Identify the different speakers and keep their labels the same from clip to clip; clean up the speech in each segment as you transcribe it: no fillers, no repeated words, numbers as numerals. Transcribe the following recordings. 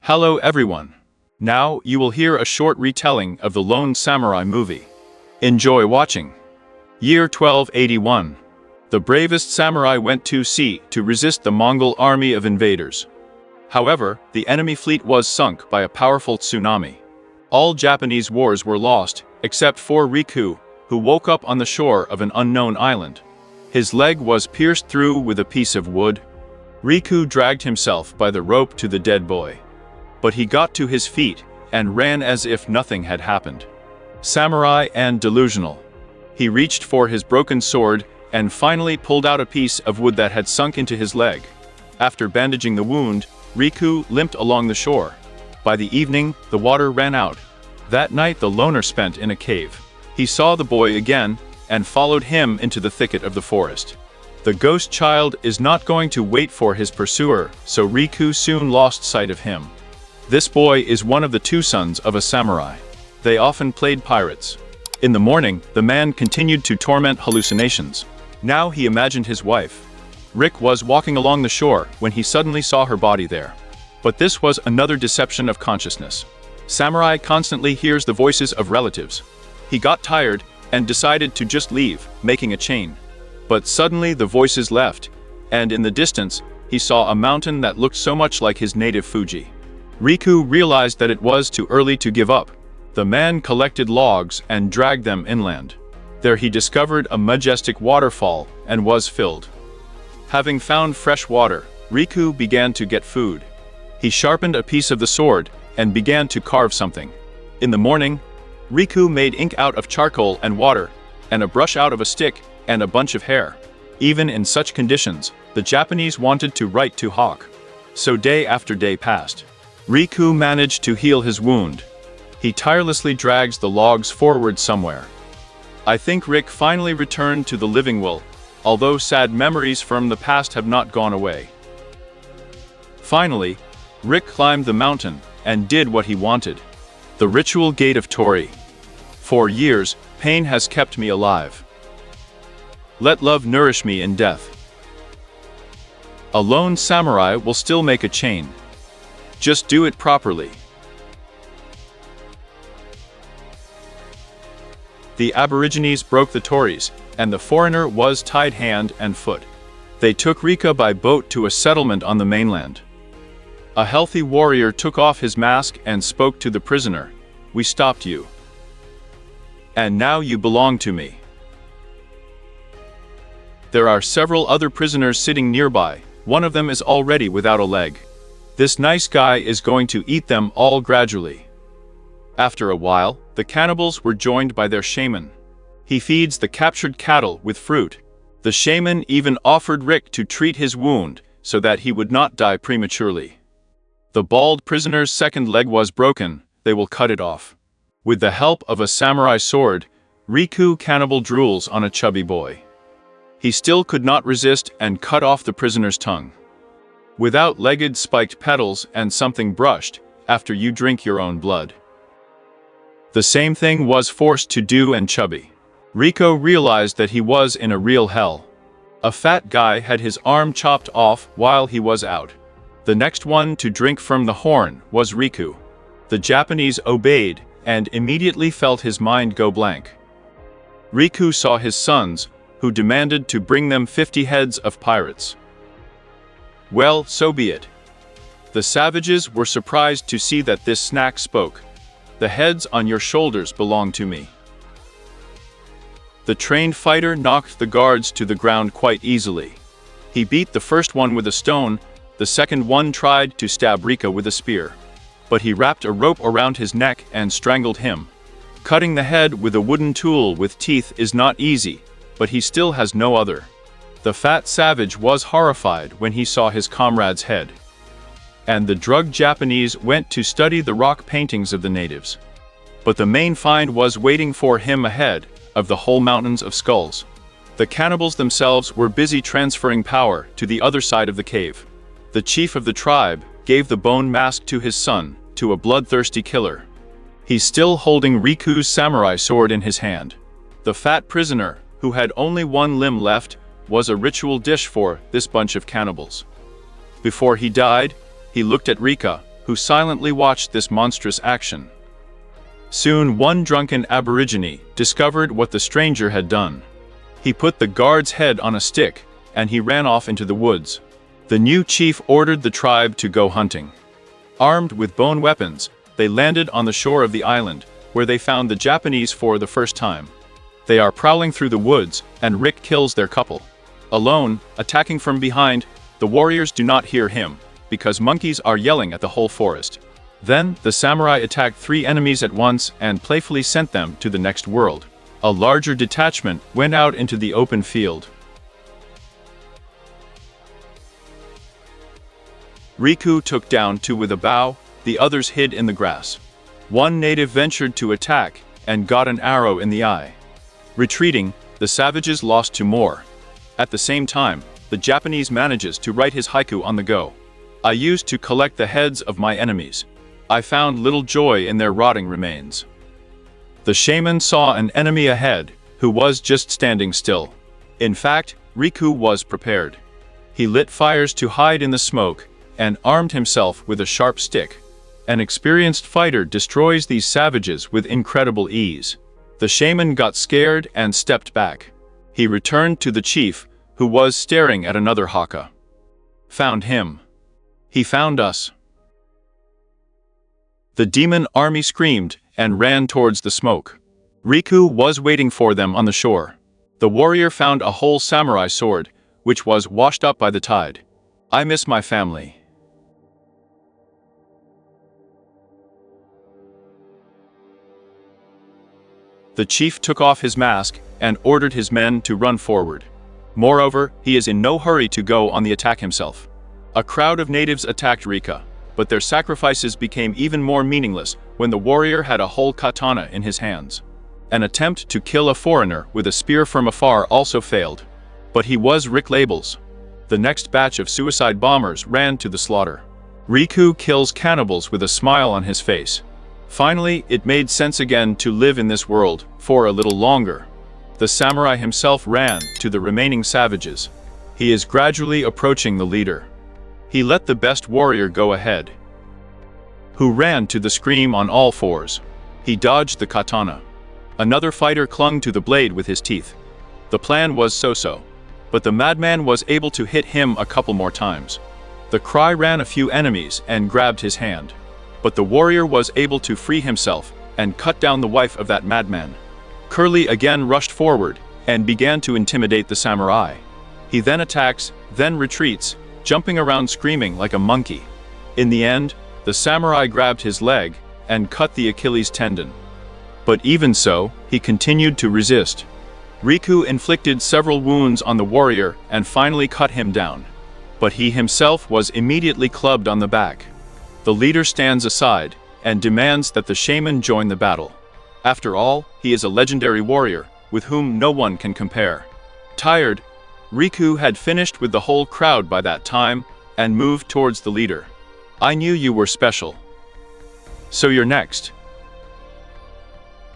Speaker 1: Hello everyone. Now you will hear a short retelling of the Lone Samurai movie. Enjoy watching. Year 1281. The bravest samurai went to sea to resist the Mongol army of invaders. However, the enemy fleet was sunk by a powerful tsunami. All Japanese wars were lost, except for Riku, who woke up on the shore of an unknown island. His leg was pierced through with a piece of wood. Riku dragged himself by the rope to the dead boy. But he got to his feet and ran as if nothing had happened. Samurai and delusional. He reached for his broken sword and finally pulled out a piece of wood that had sunk into his leg. After bandaging the wound, Riku limped along the shore. By the evening, the water ran out. That night the loner spent in a cave. He saw the boy again and followed him into the thicket of the forest. The ghost child is not going to wait for his pursuer, so Riku soon lost sight of him. This boy is one of the two sons of a samurai. They often played pirates. In the morning, the man continued to torment hallucinations. Now he imagined his wife. Rick was walking along the shore when he suddenly saw her body there. But this was another deception of consciousness. Samurai constantly hears the voices of relatives. He got tired and decided to just leave, making a chain. But suddenly the voices left, and in the distance, he saw a mountain that looked so much like his native Fuji. Riku realized that it was too early to give up. The man collected logs and dragged them inland. There he discovered a majestic waterfall and was filled. Having found fresh water, Riku began to get food. He sharpened a piece of the sword and began to carve something. In the morning, Riku made ink out of charcoal and water, and a brush out of a stick and a bunch of hair. Even in such conditions, the Japanese wanted to write to Hawk. So day after day passed. Riku managed to heal his wound. He tirelessly drags the logs forward somewhere. I think Rick finally returned to the living will, although sad memories from the past have not gone away. Finally, Rick climbed the mountain and did what he wanted. The ritual gate of Tori. For years, pain has kept me alive. Let love nourish me in death. A lone samurai will still make a chain. Just do it properly. The Aborigines broke the Tories, and the foreigner was tied hand and foot. They took Rika by boat to a settlement on the mainland. A healthy warrior took off his mask and spoke to the prisoner. We stopped you. And now you belong to me. There are several other prisoners sitting nearby. One of them is already without a leg. This nice guy is going to eat them all gradually. After a while, the cannibals were joined by their shaman. He feeds the captured cattle with fruit. The shaman even offered Rick to treat his wound so that he would not die prematurely. The bald prisoner's second leg was broken. They will cut it off. With the help of a samurai sword, Riku cannibal drools on a chubby boy. He still could not resist and cut off the prisoner's tongue. Without legged spiked petals and something brushed, after you drink your own blood. The same thing was forced to do and Chubby. Rico realized that he was in a real hell. A fat guy had his arm chopped off while he was out. The next one to drink from the horn was Riku. The Japanese obeyed and immediately felt his mind go blank. Riku saw his sons, who demanded to bring them 50 heads of pirates. Well, so be it. The savages were surprised to see that this snack spoke. The heads on your shoulders belong to me. The trained fighter knocked the guards to the ground quite easily. He beat the first one with a stone, the second one tried to stab Rika with a spear. But he wrapped a rope around his neck and strangled him. Cutting the head with a wooden tool with teeth is not easy, but he still has no other. The fat savage was horrified when he saw his comrade's head. And the drugged Japanese went to study the rock paintings of the natives. But the main find was waiting for him ahead of the whole mountains of skulls. The cannibals themselves were busy transferring power to the other side of the cave. The chief of the tribe gave the bone mask to his son, to a bloodthirsty killer. He's still holding Riku's samurai sword in his hand. The fat prisoner, who had only one limb left, was a ritual dish for this bunch of cannibals. Before he died, he looked at Rika, who silently watched this monstrous action. Soon one drunken aborigine discovered what the stranger had done. He put the guard's head on a stick, and he ran off into the woods. The new chief ordered the tribe to go hunting. Armed with bone weapons, they landed on the shore of the island, where they found the Japanese for the first time. They are prowling through the woods, and Rick kills their couple. Alone, attacking from behind, the warriors do not hear him, because monkeys are yelling at the whole forest. Then, the samurai attacked 3 enemies at once and playfully sent them to the next world. A larger detachment went out into the open field. Riku took down 2 with a bow, the others hid in the grass. One native ventured to attack and got an arrow in the eye. Retreating, the savages lost 2 more. At the same time, the Japanese manages to write his haiku on the go. I used to collect the heads of my enemies. I found little joy in their rotting remains. The shaman saw an enemy ahead, who was just standing still. In fact, Riku was prepared. He lit fires to hide in the smoke, and armed himself with a sharp stick. An experienced fighter destroys these savages with incredible ease. The shaman got scared and stepped back. He returned to the chief, who was staring at another haka. Found him. He found us. The demon army screamed and ran towards the smoke. Riku was waiting for them on the shore. The warrior found a whole samurai sword, which was washed up by the tide. I miss my family. The chief took off his mask and ordered his men to run forward. Moreover, he is in no hurry to go on the attack himself. A crowd of natives attacked Rika, but their sacrifices became even more meaningless when the warrior had a whole katana in his hands. An attempt to kill a foreigner with a spear from afar also failed. But he was Rick Labels. The next batch of suicide bombers ran to the slaughter. Riku kills cannibals with a smile on his face. Finally, it made sense again to live in this world for a little longer. The samurai himself ran to the remaining savages. He is gradually approaching the leader. He let the best warrior go ahead, who ran to the scream on all 4s. He dodged the katana. Another fighter clung to the blade with his teeth. The plan was so-so, but the madman was able to hit him a couple more times. The cry ran a few enemies and grabbed his hand. But the warrior was able to free himself and cut down the wife of that madman. Curly again rushed forward and began to intimidate the samurai. He then attacks, then retreats, jumping around screaming like a monkey. In the end, the samurai grabbed his leg and cut the Achilles tendon. But even so, he continued to resist. Riku inflicted several wounds on the warrior and finally cut him down. But he himself was immediately clubbed on the back. The leader stands aside and demands that the shaman join the battle. After all, he is a legendary warrior with whom no one can compare. Tired, Riku had finished with the whole crowd by that time and moved towards the leader. I knew you were special. So you're next.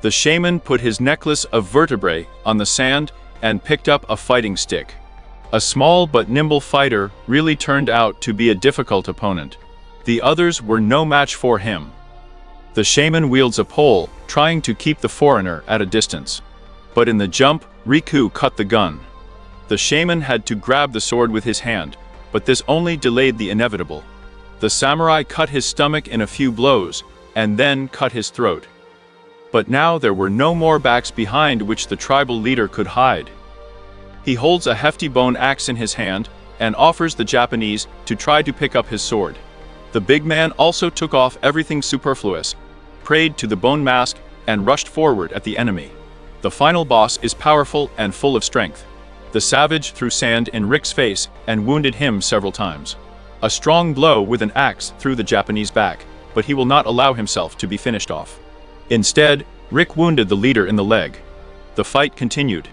Speaker 1: The shaman put his necklace of vertebrae on the sand and picked up a fighting stick. A small but nimble fighter really turned out to be a difficult opponent. The others were no match for him. The shaman wields a pole, trying to keep the foreigner at a distance. But in the jump, Riku cut the gun. The shaman had to grab the sword with his hand, but this only delayed the inevitable. The samurai cut his stomach in a few blows, and then cut his throat. But now there were no more backs behind which the tribal leader could hide. He holds a hefty bone axe in his hand, and offers the Japanese to try to pick up his sword. The big man also took off everything superfluous, prayed to the bone mask, and rushed forward at the enemy. The final boss is powerful and full of strength. The savage threw sand in Rick's face and wounded him several times. A strong blow with an axe threw the Japanese back, but he will not allow himself to be finished off. Instead, Rick wounded the leader in the leg. The fight continued.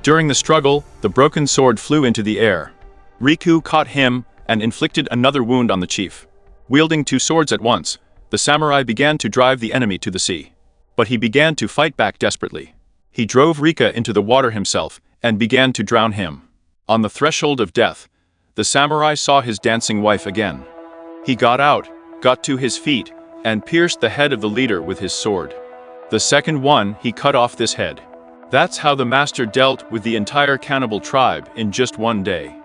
Speaker 1: During the struggle, the broken sword flew into the air. Riku caught him and inflicted another wound on the chief. Wielding 2 swords at once, the samurai began to drive the enemy to the sea. But he began to fight back desperately. He drove Rika into the water himself and began to drown him. On the threshold of death, the samurai saw his dancing wife again. He got out, got to his feet, and pierced the head of the leader with his sword. The second one, he cut off this head. That's how the master dealt with the entire cannibal tribe in just one day.